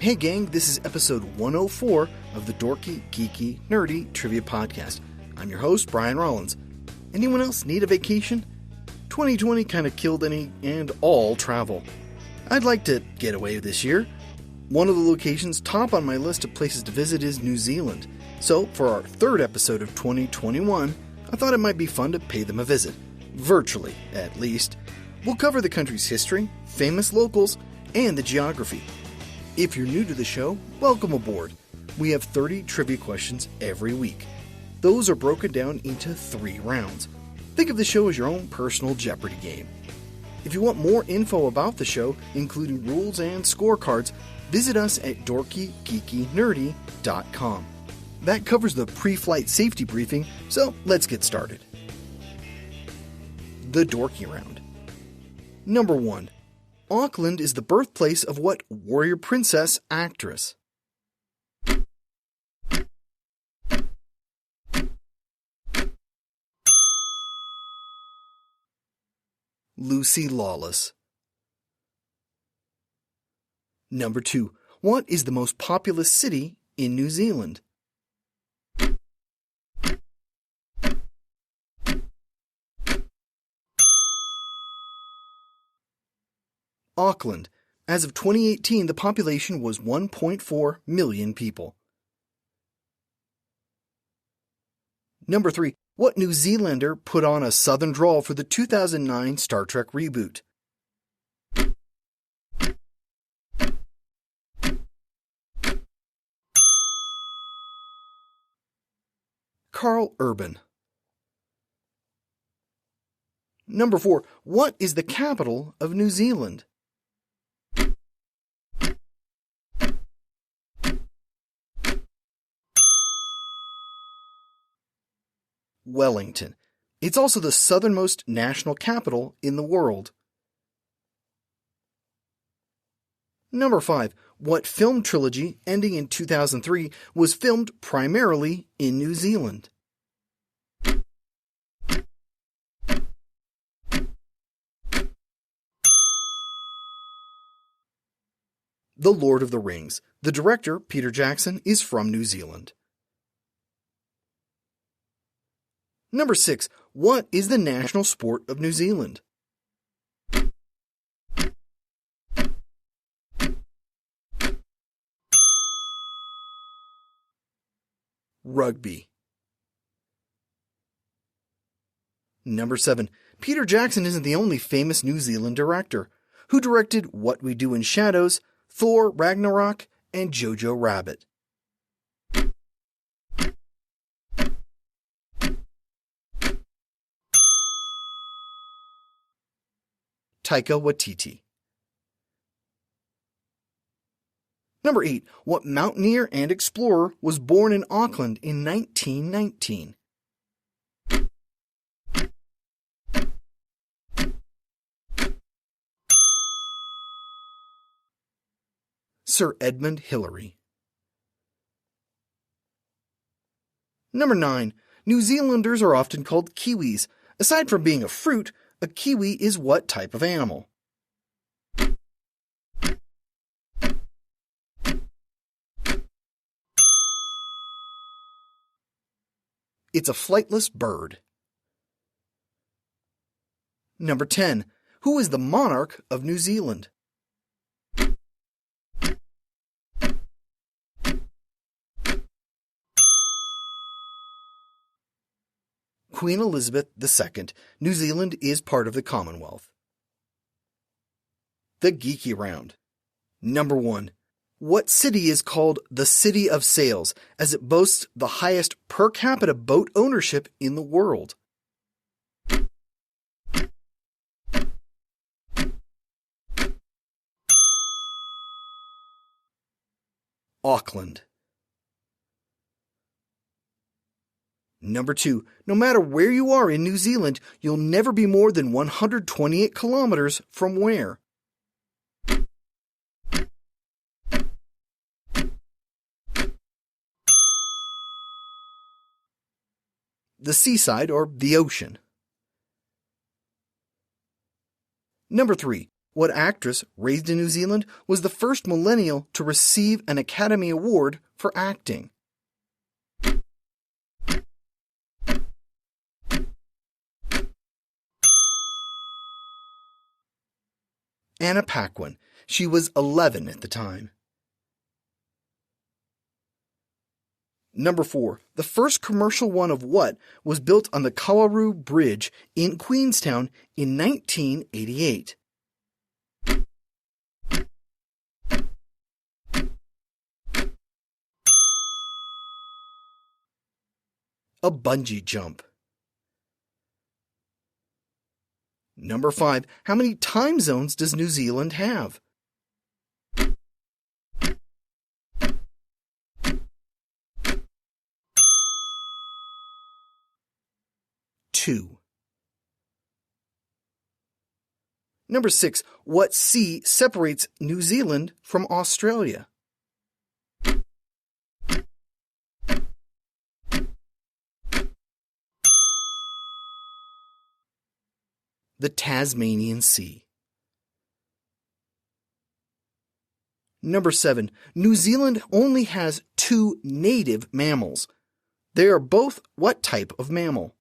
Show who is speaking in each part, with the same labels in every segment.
Speaker 1: Hey gang, this is episode 104 of the Dorky, Geeky, Nerdy Trivia Podcast. I'm your host, Brian Rollins. Anyone else need a vacation? 2020 kind of killed any and all travel. I'd like to get away this year. One of the locations top on my list of places to visit is New Zealand. So, for our third episode of 2021, I thought it might be fun to pay them a visit. Virtually, at least. We'll cover the country's history, famous locals, and the geography. If you're new to the show, welcome aboard. We have 30 trivia questions every week. Those are broken down into 3 rounds. Think of the show as your own personal Jeopardy game. If you want more info about the show, including rules and scorecards, visit us at dorkygeekynerdy.com. That covers the pre-flight safety briefing, so let's get started. The Dorky Round. Number 1. Auckland is the birthplace of what warrior princess actress? Lucy Lawless. Number 2. What is the most populous city in New Zealand? Auckland. As of 2018, the population was 1.4 million people. Number 3. What New Zealander put on a southern drawl for the 2009 Star Trek reboot? Carl Urban. Number 4. What is the capital of New Zealand? Wellington. It's also the southernmost national capital in the world. Number 5. What film trilogy, ending in 2003, was filmed primarily in New Zealand? The Lord of the Rings. The director, Peter Jackson, is from New Zealand. Number 6. What is the national sport of New Zealand? Rugby. Number 7. Peter Jackson isn't the only famous New Zealand director, who directed What We Do in Shadows, Thor Ragnarok, and Jojo Rabbit. Taika Waititi. Number 8. What mountaineer and explorer was born in Auckland in 1919? Sir Edmund Hillary. Number 9. New Zealanders are often called Kiwis. Aside from being a fruit, a kiwi is what type of animal? It's a flightless bird. Number 10. Who is the monarch of New Zealand? Queen Elizabeth II. New Zealand is part of the Commonwealth. The Geeky Round. Number 1. What city is called the City of Sails, as it boasts the highest per capita boat ownership in the world? Auckland. Number 2. No matter where you are in New Zealand, you'll never be more than 128 kilometers from where? The seaside or the ocean. Number 3. What actress, raised in New Zealand, was the first millennial to receive an Academy Award for acting? Anna Paquin. She was 11 at the time. Number 4. The first commercial one of what was built on the Kawarau Bridge in Queenstown in 1988? A bungee jump. Number 5. How many time zones does New Zealand have? Two. Number 6. What sea separates New Zealand from Australia? The Tasmanian Sea. Number 7. New Zealand only has 2 native mammals. They are both what type of mammal?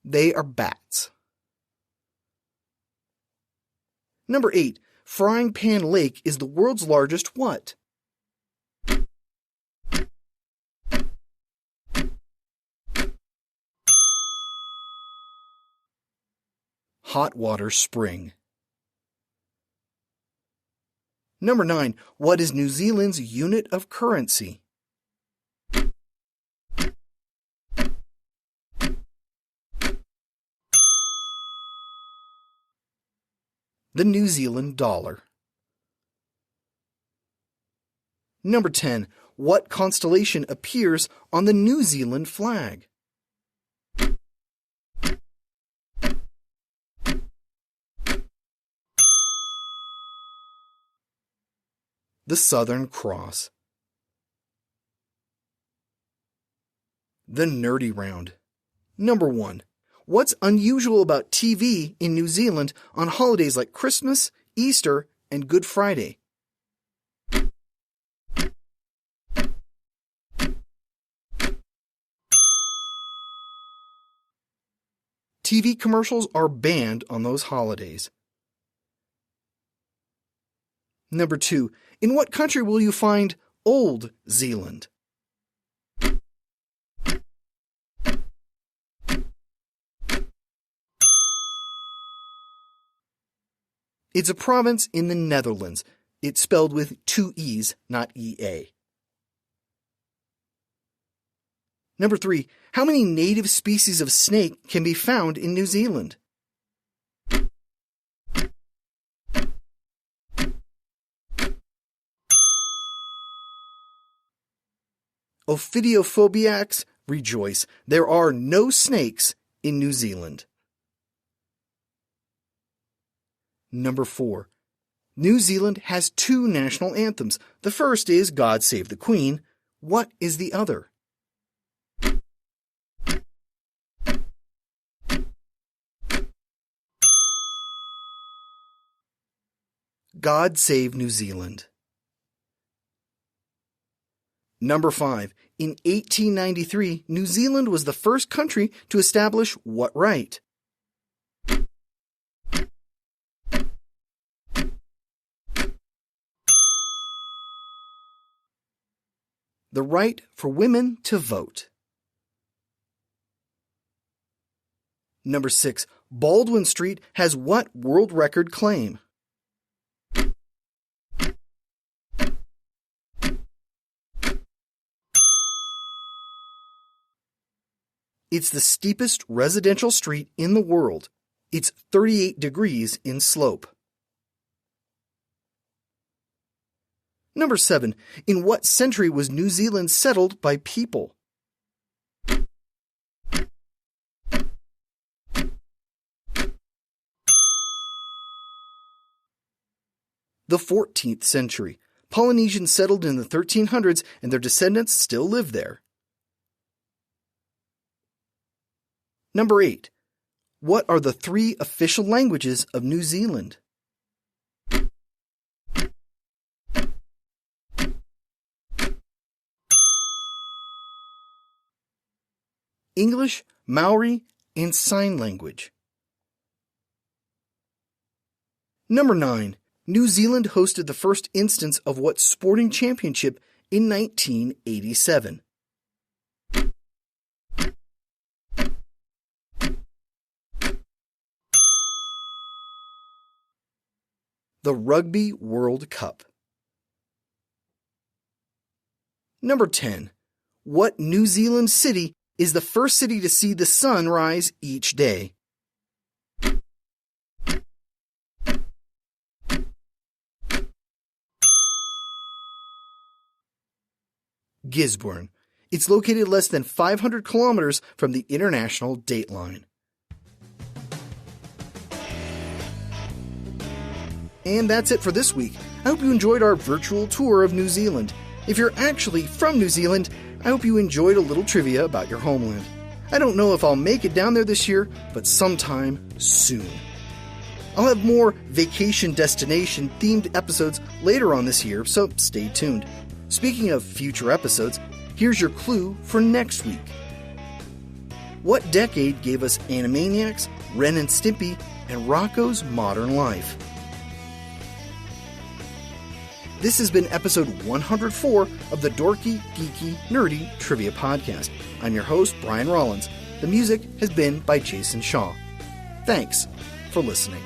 Speaker 1: They are bats. Number 8. Frying Pan Lake is the world's largest what? Hot water spring. Number 9. What is New Zealand's unit of currency? The New Zealand dollar. Number 10. What constellation appears on the New Zealand flag? The Southern Cross. The Nerdy Round. Number 1. What's unusual about TV in New Zealand on holidays like Christmas, Easter, and Good Friday? TV commercials are banned on those holidays. Number 2. In what country will you find Old Zealand? It's a province in the Netherlands. It's spelled with 2 E's, not E-A. Number 3. How many native species of snake can be found in New Zealand? Ophidiophobiacs, rejoice. There are no snakes in New Zealand. Number 4. New Zealand has 2 national anthems. The first is God Save the Queen. What is the other? God Save New Zealand. Number 5. In 1893, New Zealand was the first country to establish what right? The right for women to vote. Number 6. Baldwin Street has what world record claim? It's the steepest residential street in the world. It's 38 degrees in slope. Number 7. In what century was New Zealand settled by people? The 14th century. Polynesians settled in the 1300s and their descendants still live there. Number 8. What are the 3 official languages of New Zealand? English, Maori, and Sign Language. Number 9. New Zealand hosted the first instance of what sporting championship in 1987? The Rugby World Cup. Number 10. What New Zealand city is the first city to see the sun rise each day? Gisborne. It's located less than 500 kilometers from the international dateline. And that's it for this week. I hope you enjoyed our virtual tour of New Zealand. If you're actually from New Zealand, I hope you enjoyed a little trivia about your homeland. I don't know if I'll make it down there this year, but sometime soon. I'll have more vacation destination themed episodes later on this year, so stay tuned. Speaking of future episodes, here's your clue for next week. What decade gave us Animaniacs, Ren and Stimpy, and Rocko's Modern Life? This has been episode 104 of the Dorky, Geeky, Nerdy Trivia Podcast. I'm your host, Brian Rollins. The music has been by Jason Shaw. Thanks for listening.